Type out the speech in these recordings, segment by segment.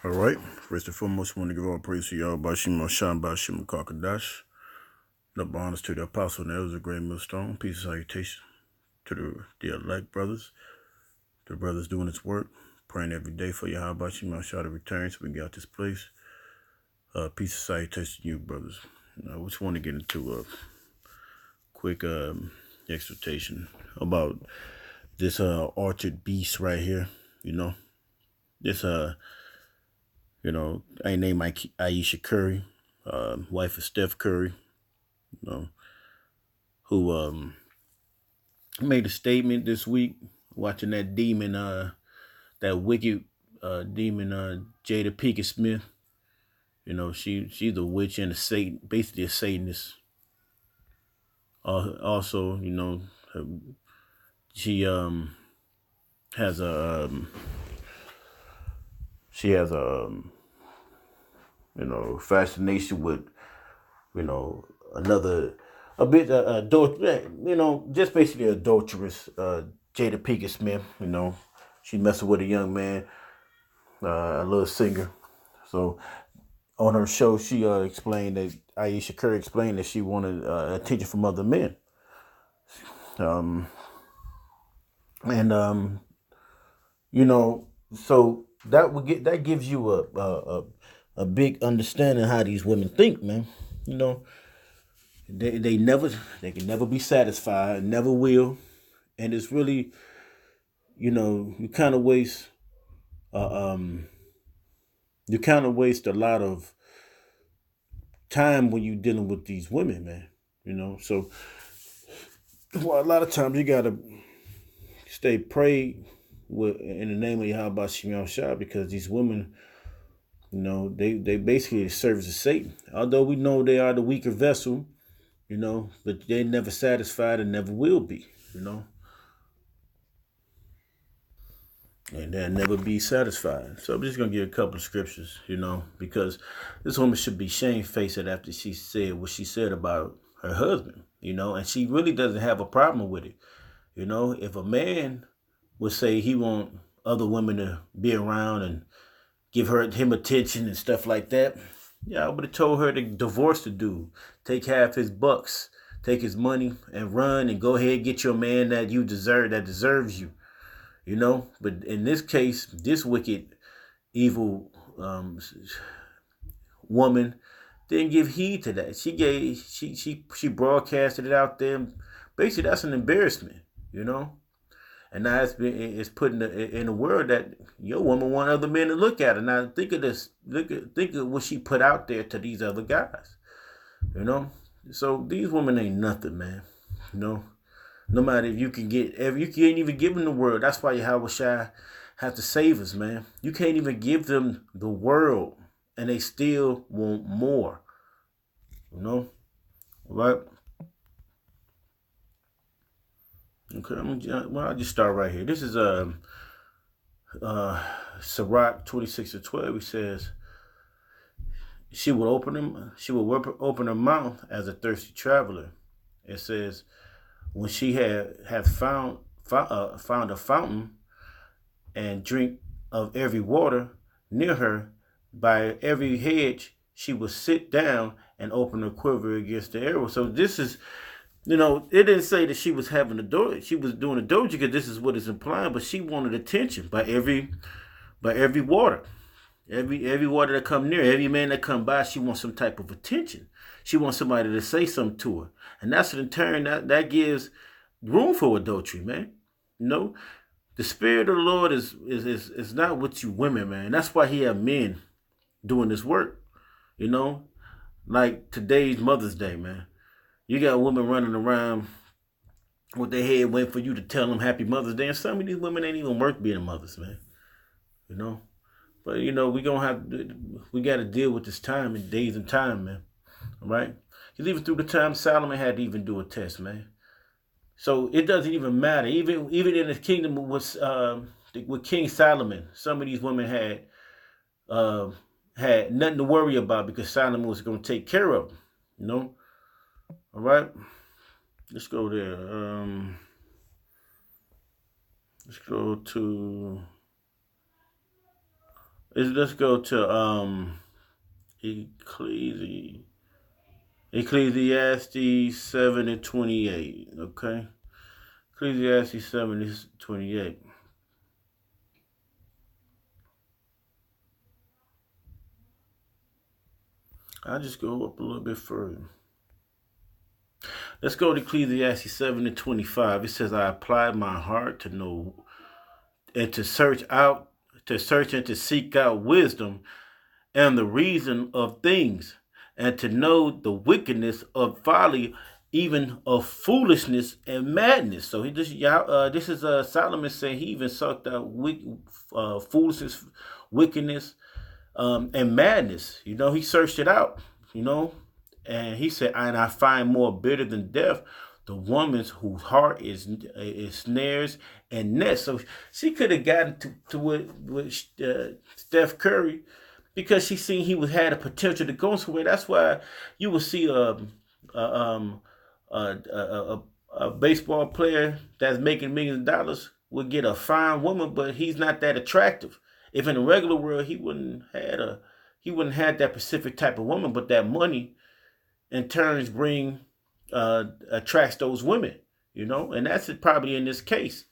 All right. First and foremost, I want to give all praise to y'all. Bashim Shan Bashim Kakadash. Double honors to the apostle, and that was a great millstone. Peace and salutation to the elect brothers, the brothers doing this work, praying every day for Yahweh Bashim Shah to return so we can get out this place. Peace and salutation to you, brothers. I just want to get into a quick exhortation about this orchard beast right here. This I named my Ayesha Curry, wife of Steph Curry, who made a statement this week watching that demon, that wicked demon, Jada Pinkett Smith. She's a witch and a Satan, basically a Satanist. Also, she has a fascination with another just basically adulterous Jada Pinkett Smith. She's messing with a young man, a little singer. So on her show, she explained that Ayesha Curry explained that she wanted attention from other men. So that gives you a big understanding how these women think, man. They can never be satisfied, never will, and it's really, you kind of waste uh, um you kind of waste a lot of time when you're dealing with these women, man. So a lot of times you gotta stay prayed with in the name of Yahweh Shem Shah, because these women, they basically serve as Satan. Although we know they are the weaker vessel, but they never satisfied and never will be, and they'll never be satisfied. So I'm just gonna give a couple of scriptures, because this woman should be shamefaced after she said what she said about her husband, and she really doesn't have a problem with it. If a man would say he want other women to be around and give him attention and stuff like that, yeah, I would have told her to divorce the dude, take half his bucks, take his money, and run and go ahead and get your man that you deserve, that deserves you. But in this case, this wicked, evil woman didn't give heed to that. She broadcasted it out there. Basically, that's an embarrassment, And now it's put in the world that your woman want other men to look at her. Now think of this. Think of what she put out there to these other guys. So these women ain't nothing, man. No matter if you can you can't even give them the world. That's why Yahweh Shai has to save us, man. You can't even give them the world, and they still want more. Right? Okay, I'll just start right here. This is Sirach 26:12. He says, She will open her mouth as a thirsty traveler. It says, when she had found a fountain and drink of every water near her, by every hedge she would sit down and open her quiver against the arrow. So this is, it didn't say that she was she was doing a doja, because this is what it's implying, but she wanted attention by every water. Every water that come near, every man that come by, she wants some type of attention. She wants somebody to say something to her. And that's in turn, that gives room for adultery, man. The spirit of the Lord is not with you women, man. That's why he have men doing this work. Like today's Mother's Day, man. You got women running around with their head waiting for you to tell them Happy Mother's Day. And some of these women ain't even worth being mothers, man. But we got to deal with this time and days and time, man. All right? Because even through the time, Solomon had to even do a test, man. So it doesn't even matter. Even in the kingdom with King Solomon, some of these women had nothing to worry about, because Solomon was going to take care of them. All right? Let's go there. Let's go to Let's go to Ecclesiastes 7:28. Okay, Ecclesiastes 7:28. I'll just go up a little bit further. Let's go to Ecclesiastes 7:25. It says, "I applied my heart to know and to search and to seek out wisdom and the reason of things, and to know the wickedness of folly, even of foolishness and madness." So he just this is Solomon saying he even sucked out foolishness, wickedness, and madness. He searched it out. You know, and he said, "And I find more bitter than death the woman's whose heart is snares and nets." So she could have gotten to with Steph Curry because she seen he was had a potential to go somewhere. That's why you will see a, a baseball player that's making millions of dollars would get a fine woman, but he's not that attractive. If in the regular world he wouldn't have that specific type of woman, but that money in turns attracts those women, and that's it probably in this case.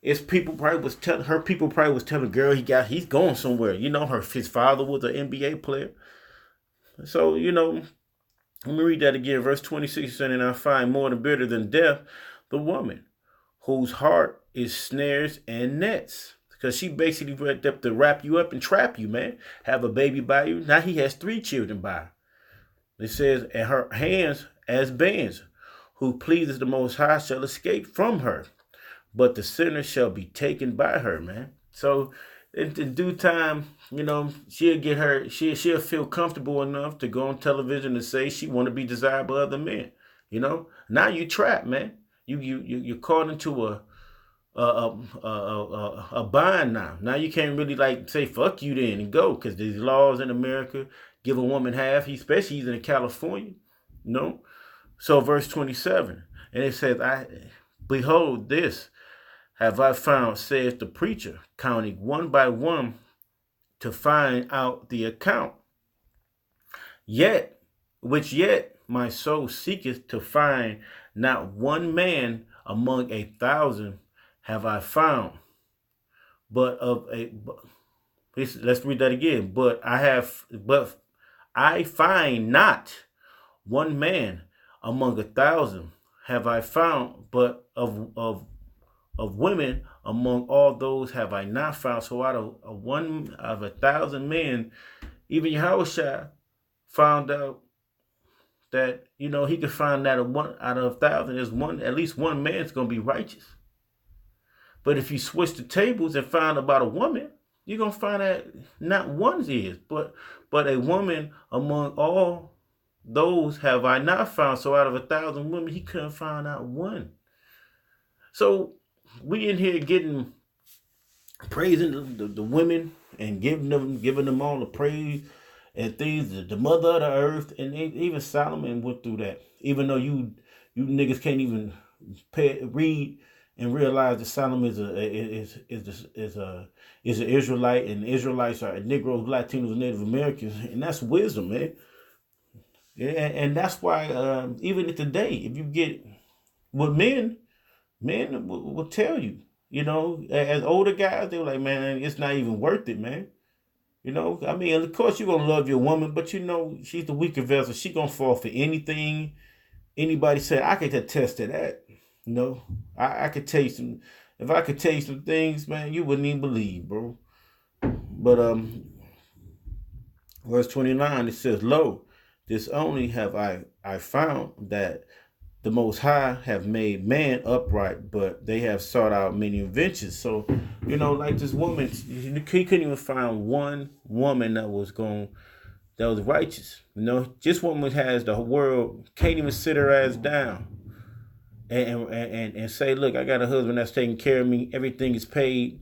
It's people probably was telling her people probably was telling the girl he's going somewhere. His father was an NBA player. So, let me read that again. Verse 26 saying, "And I find more bitter than death the woman whose heart is snares and nets." Because she basically read up to wrap you up and trap you, man. Have a baby by you. Now he has 3 children by her. It says, "And her hands as bands, who pleases the Most High shall escape from her, but the sinner shall be taken by her," man. So in due time, she'll get her, she'll feel comfortable enough to go on television and say she want to be desired by other men. Now you trapped, man. You're caught into a bind now. Now you can't really like say fuck you then and go, because these laws in America give a woman half, especially he's in California. So verse 27, and it says, "I behold this have I found, says the preacher, counting one by one to find out the account. Yet my soul seeketh to find, not one man among 1,000 have I found, but let's read that again. But I find not one man among 1,000 have I found, but of women among all those have I not found." So out of 1,000 men, even Yahushua found out that he could find that out of 1,000, there's at least one man's gonna be righteous. But if you switch the tables and find about a woman, you're gonna find that not one is, but a woman among all those have I not found. So out of 1,000 women, he couldn't find out one. So we in here praising the women and giving them all the praise and things, the mother of the earth, and even Solomon went through that. Even though you niggas can't even read and realize that Solomon is an Israelite, and Israelites are Negroes, Latinos, and Native Americans, and that's wisdom, man. And that's why even today, if you get with men will tell you, as older guys, they were like, man, it's not even worth it, man. I mean, of course you're going to love your woman, but she's the weaker vessel. She going to fall for anything anybody said. I could attest to that. I could tell you if I could tell you some things, man, you wouldn't even believe, bro. But verse 29, it says, "Lo, this only have I found, that the Most High have made man upright, but they have sought out many inventions." So, like this woman, he couldn't even find one woman that was righteous. This woman has the world, can't even sit her ass down and say, "Look, I got a husband that's taking care of me. Everything is paid."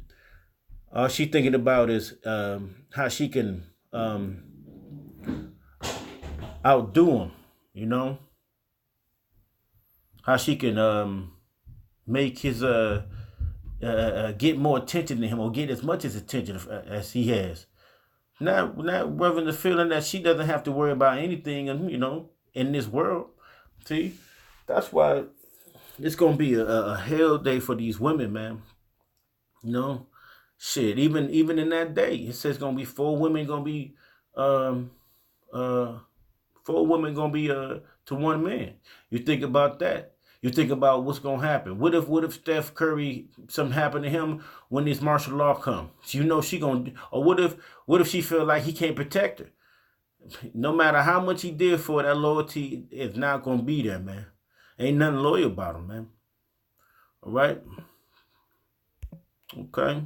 All she thinking about is how she can outdo him. How she can make his get more attention than him or get as much as attention as he has. Not having the feeling that she doesn't have to worry about anything, in this world. See, that's why it's gonna be a hell day for these women, man. You know, shit. Even in that day, it says gonna be um uh 4 women gonna be to 1 man. You think about that. You think about what's gonna happen. What if Steph Curry, something happened to him when this martial law come? She gonna, or what if she feel like he can't protect her? No matter how much he did for her, that loyalty is not gonna be there, man. Ain't nothing loyal about him, man. All right. Okay.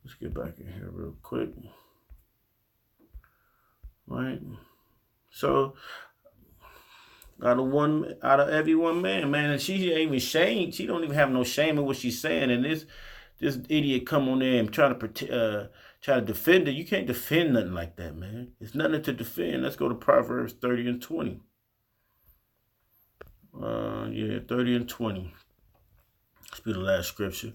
Let's get back in here real quick. All right. So out of every 1 man, and she ain't even shamed. She don't even have no shame in what she's saying. And this idiot come on there and try to defend it. You can't defend nothing like that, man. It's nothing to defend. Let's go to Proverbs 30 and 20. 30 and 20. Let's be the last scripture.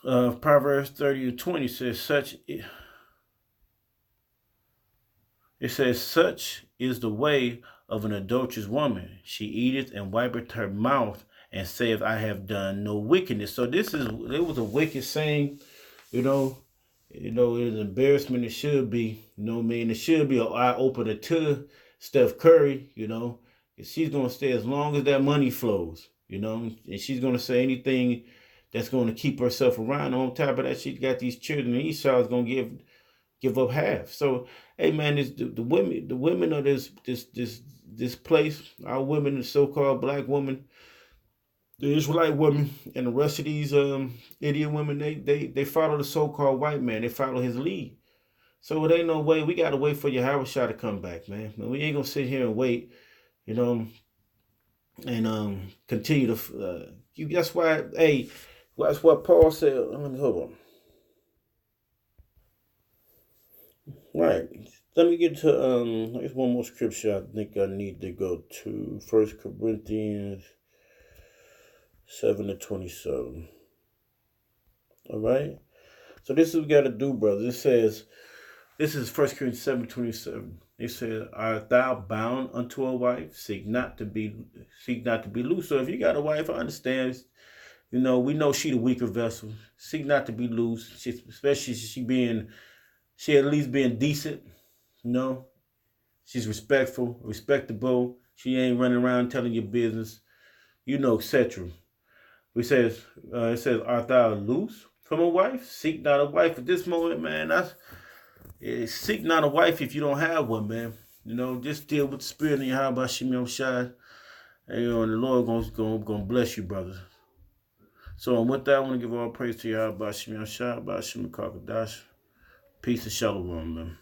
Proverbs 30 and 20 says, such is the way of an adulterous woman. She eateth and wipeth her mouth and saith, I have done no wickedness. So it was a wicked saying, it is an embarrassment. It should be, it should be an eye opener to Steph Curry, she's going to stay as long as that money flows, and she's going to say anything that's going to keep herself around. On top of that, she's got these children, and Esau is going to give up half. So, hey man, the women of this place, our women, the so-called black women, the Israelite women, and the rest of these idiot women, they follow the so-called white man. They follow his lead. So it ain't no way. We gotta wait for Yahweh to come back, man. We ain't gonna sit here and wait, and continue to. That's why. Hey, that's what Paul said. Hold on. Right. Let me get to there's one more scripture I think I need to go to. 1 Corinthians 7:27. All right. So this is what we got to do, brothers. It says, this is 1 Corinthians 7:27. It says, art thou bound unto a wife? Seek not to be loose. So if you got a wife, I understand. We know she the weaker vessel. Seek not to be loose. Especially she at least being decent. She's respectable. She ain't running around telling your business, etc. It says, art thou loose from a wife? Seek not a wife. At this moment, man, seek not a wife if you don't have one, man. Just deal with the spirit in your heart about Shimon Shai. And the Lord gonna bless you, brothers. So with that, I want to give all praise to Yahweh about Shimon Shai, about Shimon Kakadash. Peace and shalom, man.